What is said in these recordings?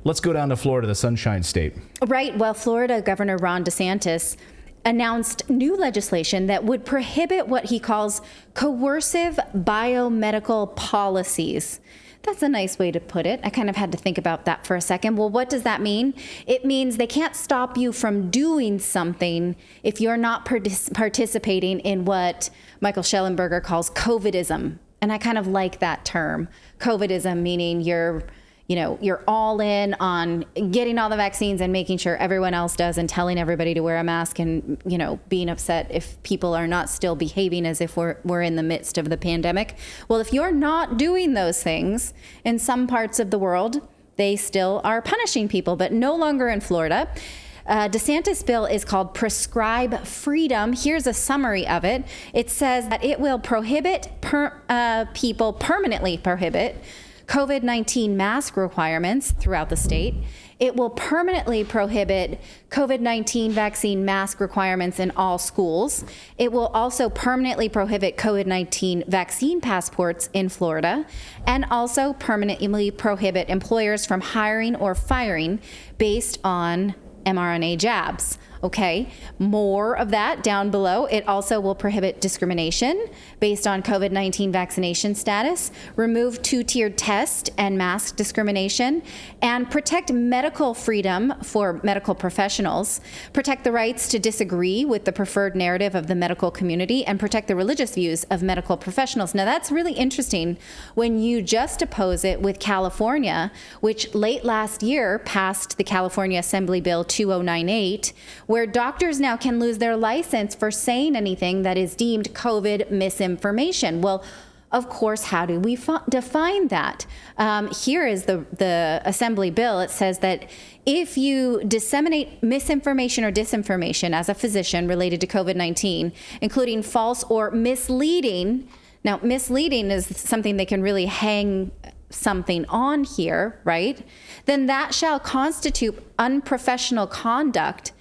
let's go down to Florida, the Sunshine State. Right. Well, Florida Governor Ron DeSantis announced new legislation that would prohibit what he calls coercive biomedical policies. That's a nice way to put it. I kind of had to think about that for a second. Well, what does that mean? It means they can't stop you from doing something if you're not participating in what Michael Schellenberger calls Covidism. And I kind of like that term. Covidism, meaning you're all in on getting all the vaccines and making sure everyone else does and telling everybody to wear a mask and, being upset if people are not still behaving as if we're in the midst of the pandemic. Well, if you're not doing those things in some parts of the world, they still are punishing people, but no longer in Florida. DeSantis bill is called Prescribe Freedom. Here's a summary of it. It says that it will permanently prohibit COVID-19 mask requirements throughout the state. It will permanently prohibit COVID-19 vaccine mask requirements in all schools. It will also permanently prohibit COVID-19 vaccine passports in Florida, and also permanently prohibit employers from hiring or firing based on mRNA jabs. Okay, more of that down below. It also will prohibit discrimination based on COVID-19 vaccination status, remove two-tiered test and mask discrimination, and protect medical freedom for medical professionals, protect the rights to disagree with the preferred narrative of the medical community, and protect the religious views of medical professionals. Now, that's really interesting when you juxtapose it with California, which late last year passed the California Assembly Bill 2098, where doctors now can lose their license for saying anything that is deemed COVID misinformation. Well, of course, how do we define that? Here is the Assembly bill. It says that if you disseminate misinformation or disinformation as a physician related to COVID-19, including false or misleading, now misleading is something they can really hang something on here, right? Then that shall constitute unprofessional conduct,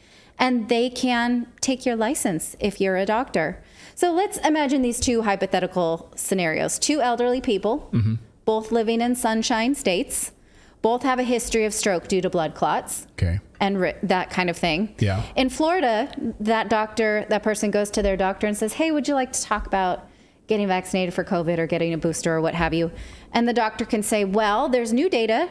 and they can take your license if you're a doctor. So let's imagine these two hypothetical scenarios. Two elderly people, both living in sunshine states, both have a history of stroke due to blood clots, and that kind of thing. Yeah. In Florida, that person goes to their doctor and says, hey, would you like to talk about getting vaccinated for COVID or getting a booster or what have you? And the doctor can say, well, there's new data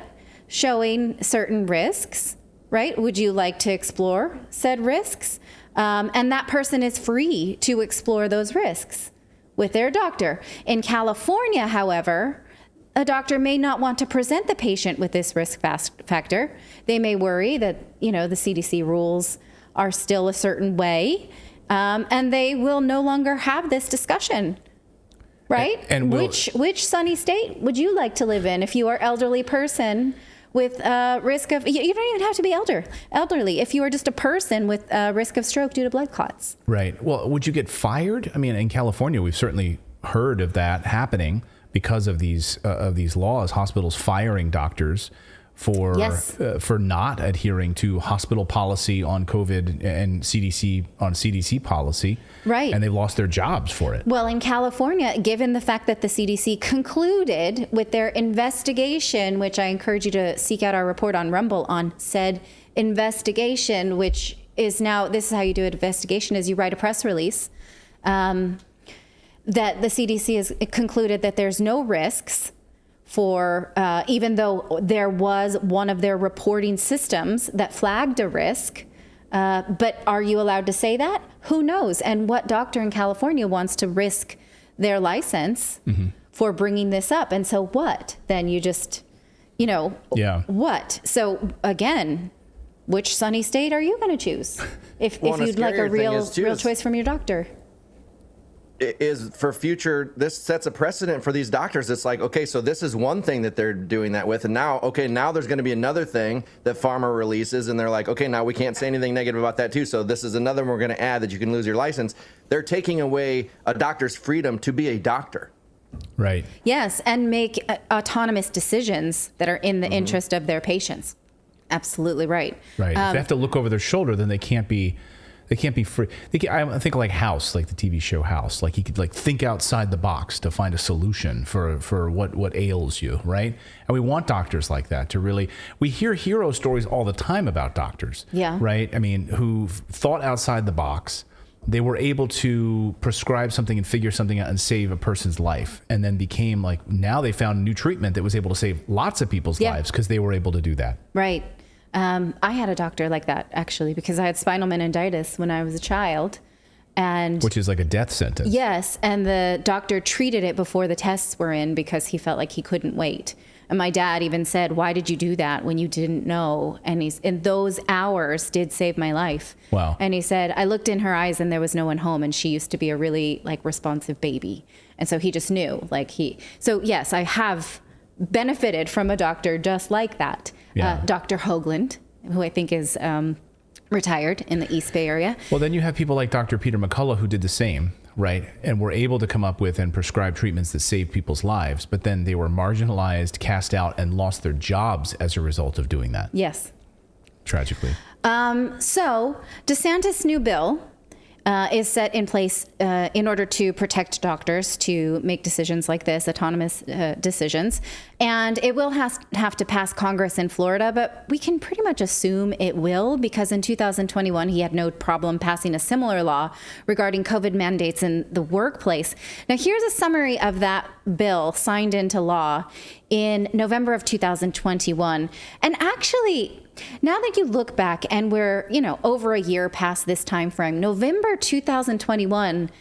showing certain risks, right? Would you like to explore said risks? And that person is free to explore those risks with their doctor. In California, however, a doctor may not want to present the patient with this risk factor. They may worry that, the CDC rules are still a certain way, and they will no longer have this discussion. Right? And which sunny state would you like to live in if you are elderly person with risk of, you don't even have to be elderly, if you are just a person with risk of stroke due to blood clots. Right. Well, would you get fired? I mean, in California, we've certainly heard of that happening because of these laws, hospitals firing doctors for not adhering to hospital policy on COVID and CDC policy. Right. And they've lost their jobs for it. Well, in California, given the fact that the CDC concluded with their investigation, which I encourage you to seek out our report on Rumble on said investigation, which is now, this is how you do an investigation, is you write a press release, that the CDC has concluded that there's no risks for, even though there was one of their reporting systems that flagged a risk. But are you allowed to say that? Who knows? And what doctor in California wants to risk their license for bringing this up? And so what? Then you just, what? So again, which sunny state are you going to choose if you'd like a real choice from your doctor? Is for future, this sets a precedent for these doctors. It's like, okay, so this is one thing that they're doing that with, and now there's going to be another thing that pharma releases, and they're like, okay, now we can't say anything negative about that too, so this is another one we're going to add that you can lose your license. They're taking away a doctor's freedom to be a doctor. Right. Yes, and make autonomous decisions that are in the interest of their patients. Absolutely right. Right. If they have to look over their shoulder, then they can't be They can't be free. I think like House, like the TV show House, like he could like think outside the box to find a solution for what ails you, right? And we want doctors like that to really. We hear hero stories all the time about doctors, right? I mean, who thought outside the box. They were able to prescribe something and figure something out and save a person's life, and then became like, now they found a new treatment that was able to save lots of people's lives because they were able to do that. Right. I had a doctor like that, actually, because I had spinal meningitis when I was a child. Which is like a death sentence. Yes. And the doctor treated it before the tests were in because he felt like he couldn't wait. And my dad even said, why did you do that when you didn't know? And those hours did save my life. Wow. And he said, I looked in her eyes and there was no one home. And she used to be a really like responsive baby. And so he just knew so yes, I have benefited from a doctor just like that. Yeah. Dr. Hoagland, who I think is retired in the East Bay area. Well, then you have people like Dr. Peter McCullough who did the same, right? And were able to come up with and prescribe treatments that saved people's lives, but then they were marginalized, cast out, and lost their jobs as a result of doing that. Yes. Tragically. So DeSantis' new bill is set in place in order to protect doctors to make decisions like this, autonomous decisions. And it will have to pass Congress in Florida, but we can pretty much assume it will, because in 2021, he had no problem passing a similar law regarding COVID mandates in the workplace. Now, here's a summary of that bill signed into law in November of 2021. And actually, now that you look back and we're, over a year past this time frame, November 2021,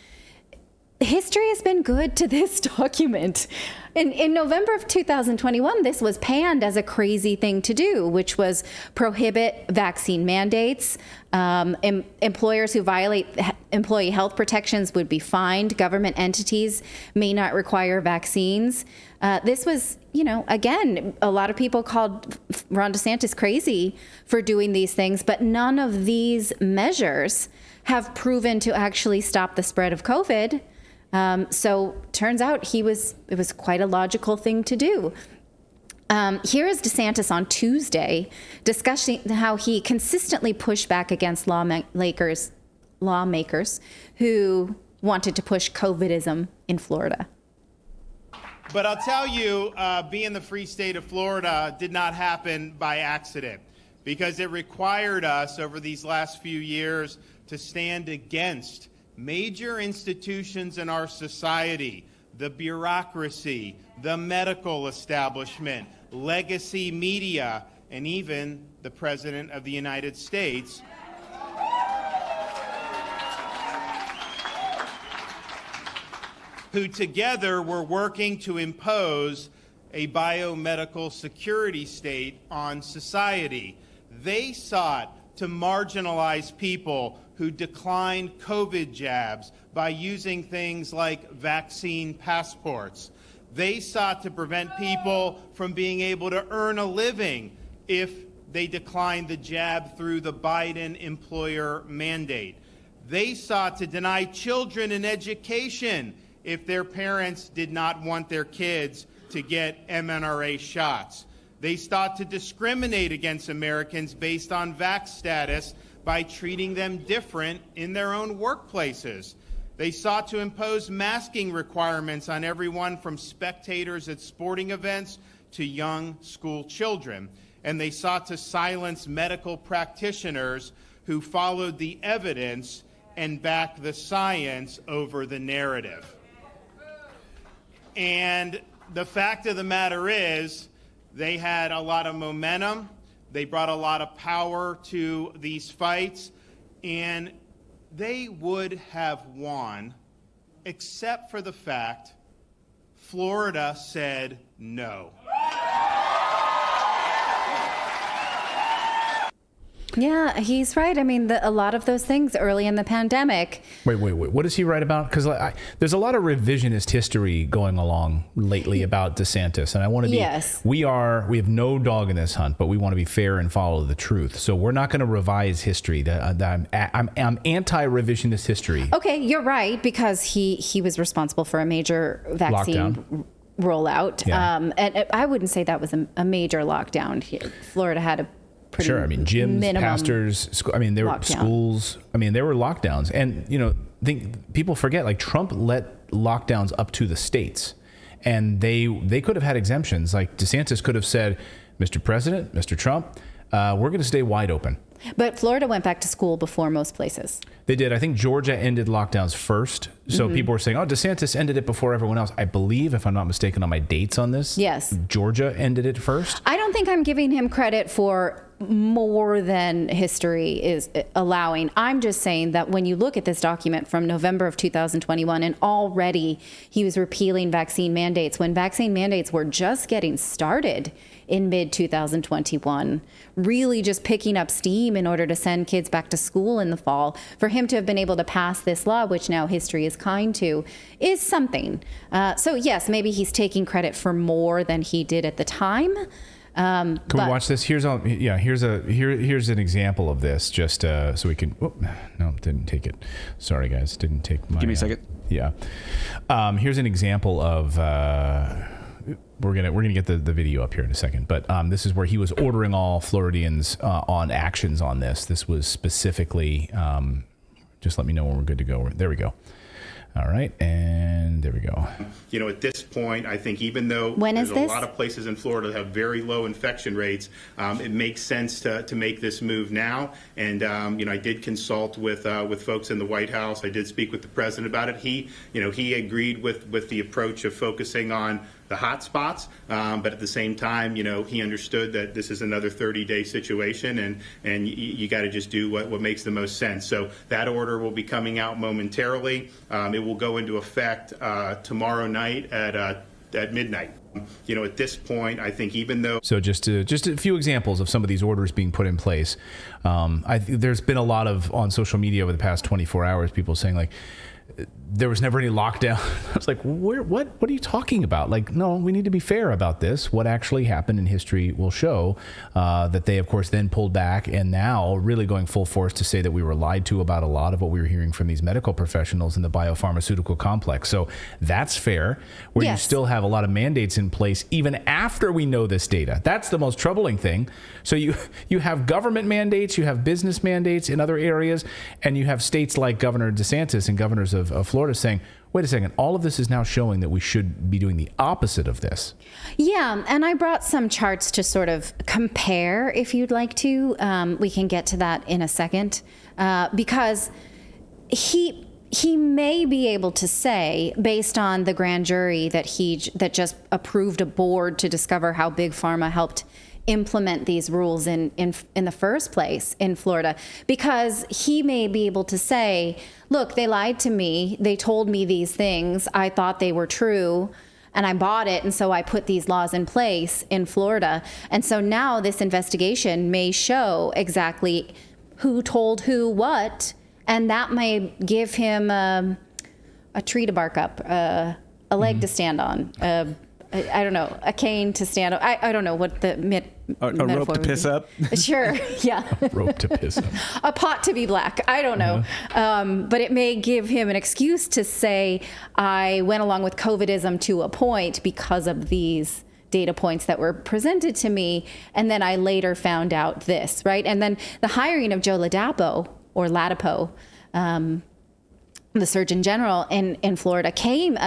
history has been good to this document. In November of 2021, this was panned as a crazy thing to do, which was prohibit vaccine mandates. Employers who violate employee health protections would be fined. Government entities may not require vaccines. This was, again, a lot of people called Ron DeSantis crazy for doing these things, but none of these measures have proven to actually stop the spread of COVID. So turns out it was quite a logical thing to do. Here is DeSantis on Tuesday discussing how he consistently pushed back against lawmakers who wanted to push Covidism in Florida. But I'll tell you, being the free state of Florida did not happen by accident, because it required us over these last few years to stand against major institutions in our society, the bureaucracy, the medical establishment, legacy media, and even the President of the United States, who together were working to impose a biomedical security state on society. They sought to marginalize people who declined COVID jabs by using things like vaccine passports. They sought to prevent people from being able to earn a living if they declined the jab through the Biden employer mandate. They sought to deny children an education if their parents did not want their kids to get mRNA shots. They sought to discriminate against Americans based on vax status by treating them different in their own workplaces. They sought to impose masking requirements on everyone from spectators at sporting events to young school children. And they sought to silence medical practitioners who followed the evidence and backed the science over the narrative. And the fact of the matter is, they had a lot of momentum. They brought a lot of power to these fights, and they would have won, except for the fact Florida said no. Yeah, he's right. I mean, a lot of those things early in the pandemic. Wait. What is he right about? Because there's a lot of revisionist history going along lately about DeSantis, and I want to be. Yes. We have no dog in this hunt, but we want to be fair and follow the truth. So we're not going to revise history. I'm anti-revisionist history. Okay, you're right, because he was responsible for a major vaccine rollout. Yeah. And I wouldn't say that was a major lockdown. Florida had a pretty sure. I mean, gyms, pastors, there were schools. I mean, there were lockdowns. And, people forget, like, Trump let lockdowns up to the states. And they could have had exemptions. Like, DeSantis could have said, Mr. President, Mr. Trump, we're going to stay wide open. But Florida went back to school before most places. They did. I think Georgia ended lockdowns first. So people were saying, DeSantis ended it before everyone else. I believe, if I'm not mistaken on my dates on this, yes, Georgia ended it first. I don't think I'm giving him credit for more than history is allowing. I'm just saying that when you look at this document from November of 2021, and already he was repealing vaccine mandates when vaccine mandates were just getting started in mid-2021, really just picking up steam in order to send kids back to school in the fall. For him to have been able to pass this law, which now history is kind to, is something. So yes, maybe he's taking credit for more than he did at the time. Can we watch this? Here's an example of this, just so we can. Oh, no, didn't take it. Sorry, guys, didn't take my. Give me a second. Yeah. Here's an example of. We're gonna get the video up here in a second, but this is where he was ordering all Floridians on actions on this. This was specifically. Just let me know when we're good to go. There we go. All right, and there we go. At this point, I think even though there's a lot of places in Florida that have very low infection rates, it makes sense to make this move now. And I did consult with folks in the White House. I did speak with the president about it. He agreed with the approach of focusing on the hot spots, but at the same time, he understood that this is another 30-day situation, and you got to just do what makes the most sense. So that order will be coming out momentarily. It will go into effect tomorrow night at midnight. At this point, I think even though... So just a few examples of some of these orders being put in place. There's been a lot of, on social media over the past 24 hours, people saying, like, there was never any lockdown. I was like, what are you talking about? Like, no, we need to be fair about this. What actually happened in history will show that they, of course, then pulled back and now really going full force to say that we were lied to about a lot of what we were hearing from these medical professionals in the biopharmaceutical complex. So that's fair, where you still have a lot of mandates in place even after we know this data. That's the most troubling thing. So you have government mandates, you have business mandates in other areas, and you have states like Governor DeSantis and governors of Florida saying, wait a second, all of this is now showing that we should be doing the opposite of this. Yeah, and I brought some charts to sort of compare, if you'd like to. We can get to that in a second, because he may be able to say, based on the grand jury that just approved a board to discover how Big Pharma helped implement these rules in the first place in Florida, because he may be able to say, look, they lied to me. They told me these things. I thought they were true, and I bought it. And so I put these laws in place in Florida. And so now this investigation may show exactly who told who what, and that may give him a tree to bark up, a leg to stand on, I don't know, a cane to stand on. I don't know what the a rope to piss up. Sure, yeah. Rope to piss up. A pot to be black. I don't know. But it may give him an excuse to say, I went along with Covidism to a point because of these data points that were presented to me, and then I later found out this, right? And then the hiring of Joe Ladapo, the Surgeon General in Florida, came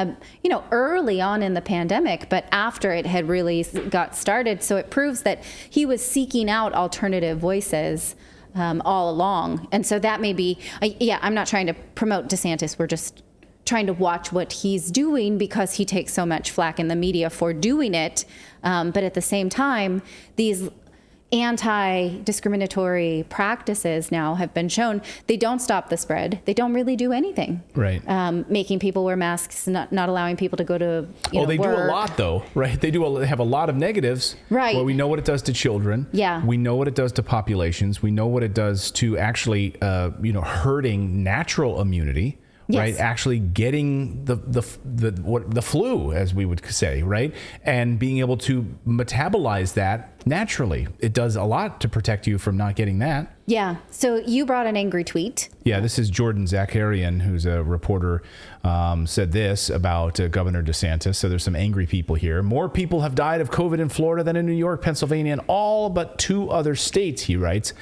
early on in the pandemic, but after it had really got started. So it proves that he was seeking out alternative voices all along. And so that may be, I'm not trying to promote DeSantis. We're just trying to watch what he's doing because he takes so much flack in the media for doing it. But at the same time, these anti-discriminatory practices now have been shown. They don't stop the spread. They don't really do anything. Right. Making people wear masks, not allowing people to go to they work. do a lot though, right? They have a lot of negatives. Right. Well, we know what it does to children. Yeah. We know what it does to populations. We know what it does to actually, hurting natural immunity. Yes. Right, actually getting the flu, as we would say, right, and being able to metabolize that naturally. It does a lot to protect you from not getting that. Yeah. So you brought an angry tweet. Yeah, this is Jordan Zakarian, who's a reporter, said this about Governor DeSantis. So there's some angry people here. More people have died of COVID in Florida than in New York, Pennsylvania, and all but 2 other states, he writes.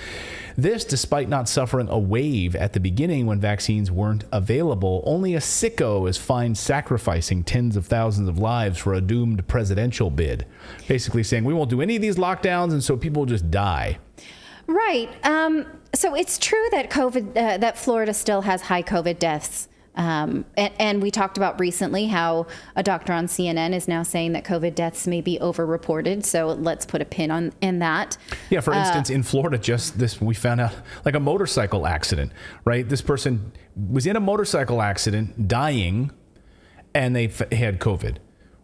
This despite not suffering a wave at the beginning when vaccines weren't available. Only a sicko is fined sacrificing tens of thousands of lives for a doomed presidential bid. Basically saying we won't do any of these lockdowns, and so people just die. Right. So it's true that that Florida still has high COVID deaths. And we talked about recently how a doctor on CNN is now saying that COVID deaths may be overreported. So let's put a pin in that. Yeah, for instance, in Florida, we found out like a motorcycle accident, right? This person was in a motorcycle accident, dying, and they had COVID,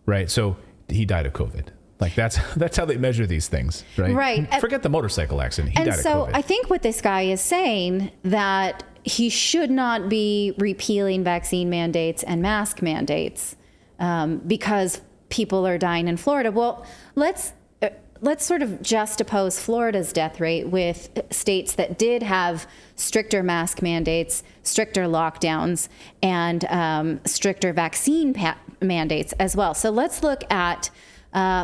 right? So he died of COVID. Like that's how they measure these things, right? Right. Forget the motorcycle accident. He died of COVID. And so I think what this guy is saying that he should not be repealing vaccine mandates and mask mandates because people are dying in Florida. Well, let's sort of juxtapose Florida's death rate with states that did have stricter mask mandates, stricter lockdowns, and stricter vaccine mandates as well. So let's look at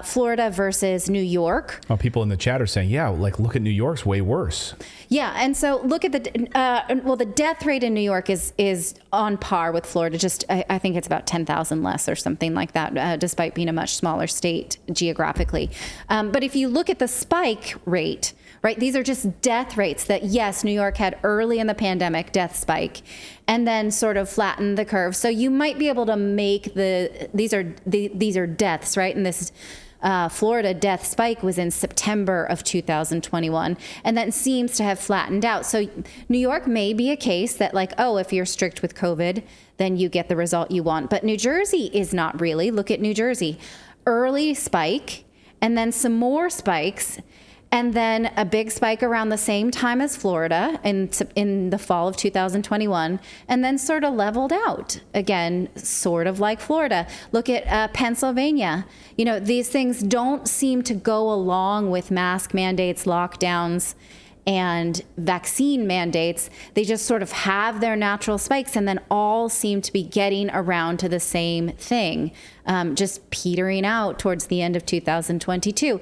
Florida versus New York. Oh, people in the chat are saying, yeah, like look at New York's way worse. Yeah, and so look at the death rate in New York is on par with Florida. Just I think it's about 10,000 less or something like that, despite being a much smaller state geographically. But if you look at the spike rate, right, these are just death rates that yes, New York had early in the pandemic death spike, and then sort of flattened the curve. So you might be able to make these are deaths, right? And this Florida death spike was in September of 2021, and then seems to have flattened out. So New York may be a case that like, oh, if you're strict with COVID, then you get the result you want. But New Jersey is not really. Look at New Jersey. Early spike, and then some more spikes, and then a big spike around the same time as Florida in the fall of 2021, and then sort of leveled out again, sort of like Florida. Look at Pennsylvania. You know, these things don't seem to go along with mask mandates, lockdowns, and vaccine mandates. They just sort of have their natural spikes and then all seem to be getting around to the same thing, just petering out towards the end of 2022.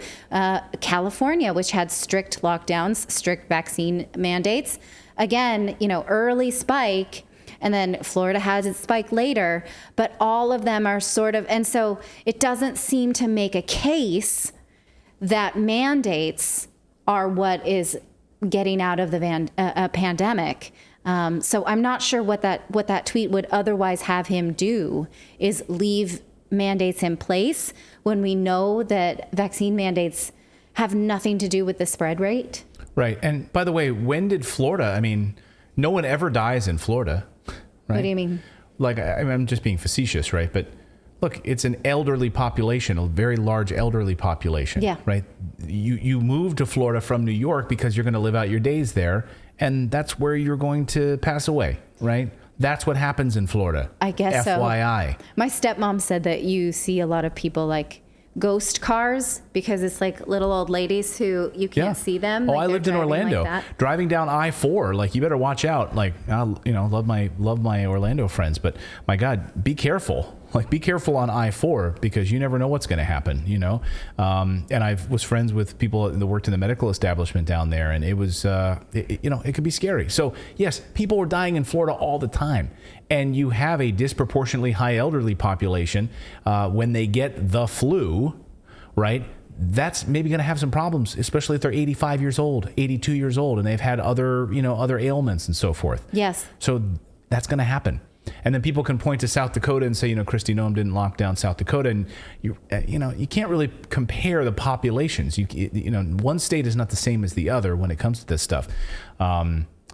California, which had strict lockdowns, strict vaccine mandates, again, you know, early spike, and then Florida has its spike later, but all of them are sort of, and so it doesn't seem to make a case that mandates are what is getting out of the pandemic. So I'm not sure what that tweet would otherwise have him do, is leave mandates in place when we know that vaccine mandates have nothing to do with the spread rate. Right. And by the way, when did Florida, I mean, no one ever dies in Florida, right? What do you mean? Like, I'm just being facetious, right? But look, it's an elderly population, a very large elderly population, yeah, right? You move to Florida from New York because you're going to live out your days there, and that's where you're going to pass away, right? That's what happens in Florida. I guess so. FYI. My stepmom said that you see a lot of people like ghost cars because it's like little old ladies who you can't see them. Oh, like I lived in Orlando. Like driving down I-4, like you better watch out. Like, you know, love my Orlando friends, but my God, be careful. Like, be careful on I-4 because you never know what's going to happen, you know? And I was friends with people that worked in the medical establishment down there, and it was, you know, it could be scary. So, yes, people were dying in Florida all the time. And you have a disproportionately high elderly population. When they get the flu, right, that's maybe going to have some problems, especially if they're 85 years old, 82 years old, and they've had other ailments and so forth. Yes. So that's going to happen. And then people can point to South Dakota and say, you know, Kristi Noem didn't lock down South Dakota. And, you know, you can't really compare the populations. You know, one state is not the same as the other when it comes to this stuff.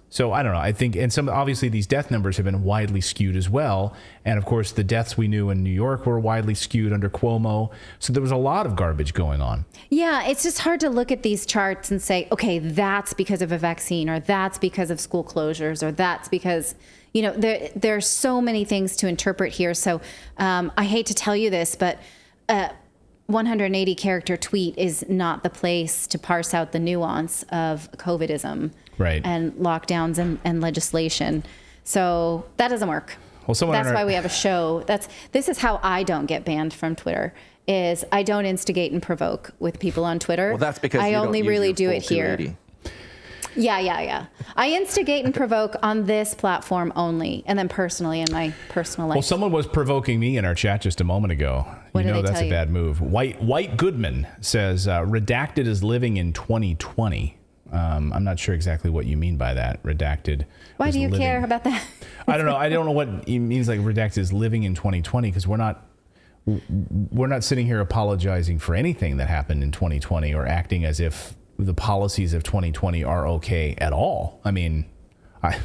So I don't know. I think, and obviously these death numbers have been widely skewed as well. And of course, the deaths we knew in New York were widely skewed under Cuomo. So there was a lot of garbage going on. Yeah, it's just hard to look at these charts and say, okay, that's because of a vaccine, or that's because of school closures, or that's because, you know, there are so many things to interpret here. So I hate to tell you this, but 180 character tweet is not the place to parse out the nuance of Covidism and lockdowns and legislation. So that doesn't work. Well, that's why we have a show. This is how I don't get banned from Twitter. Is I don't instigate and provoke with people on Twitter. Well, that's because I only really do it here. 280. Yeah. I instigate and provoke on this platform only, and then personally in my personal life. Well, someone was provoking me in our chat just a moment ago. What did they that's tell a bad move. White Goodman says, Redacted is living in 2020. I'm not sure exactly what you mean by that. Redacted. Why do you care about that? I don't know. I don't know what he means. Like Redacted is living in 2020 because we're not sitting here apologizing for anything that happened in 2020 or acting as if the policies of 2020 are okay at all. I mean, I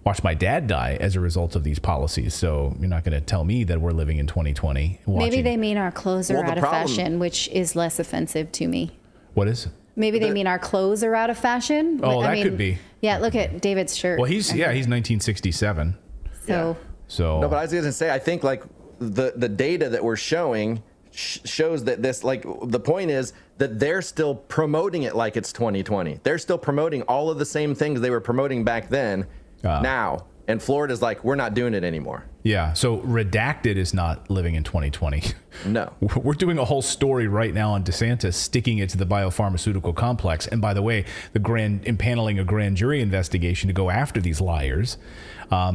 watched my dad die as a result of these policies. So you're not going to tell me that we're living in 2020. Maybe they mean our clothes are out of fashion, which is less offensive to me. What is? Maybe they mean our clothes are out of fashion. Oh, that could be. Yeah, look at David's shirt. Well, he's 1967. So no, but I was going to say, I think like the data that we're showing shows that this, like, the point is that they're still promoting it like it's 2020. They're still promoting all of the same things they were promoting back then now. And Florida's like, we're not doing it anymore. Yeah. So Redacted is not living in 2020. No. We're doing a whole story right now on DeSantis sticking it to the biopharmaceutical complex. And by the way, impaneling a grand jury investigation to go after these liars.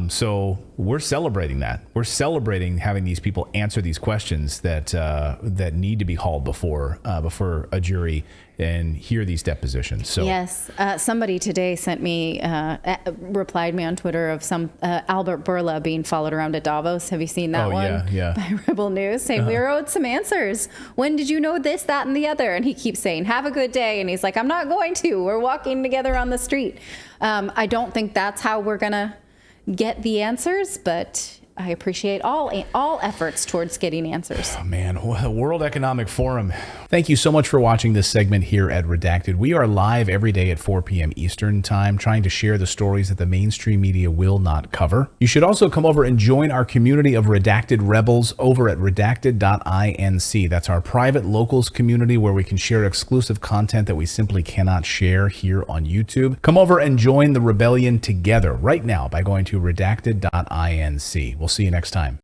So we're celebrating that. We're celebrating having these people answer these questions that need to be hauled before a jury and hear these depositions. So yes, somebody today sent me, replied me on Twitter of some Albert Bourla being followed around at Davos. Have you seen that one? Yeah. By Rebel News saying we were owed some answers. When did you know this, that, and the other? And he keeps saying, have a good day. And he's like, I'm not going to. We're walking together on the street. I don't think that's how we're going to get the answers, but I appreciate all efforts towards getting answers. Oh, man. World Economic Forum. Thank you so much for watching this segment here at Redacted. We are live every day at 4 p.m. Eastern Time, trying to share the stories that the mainstream media will not cover. You should also come over and join our community of Redacted Rebels over at redacted.inc. That's our private locals community where we can share exclusive content that we simply cannot share here on YouTube. Come over and join the rebellion together right now by going to redacted.inc. We'll see you next time.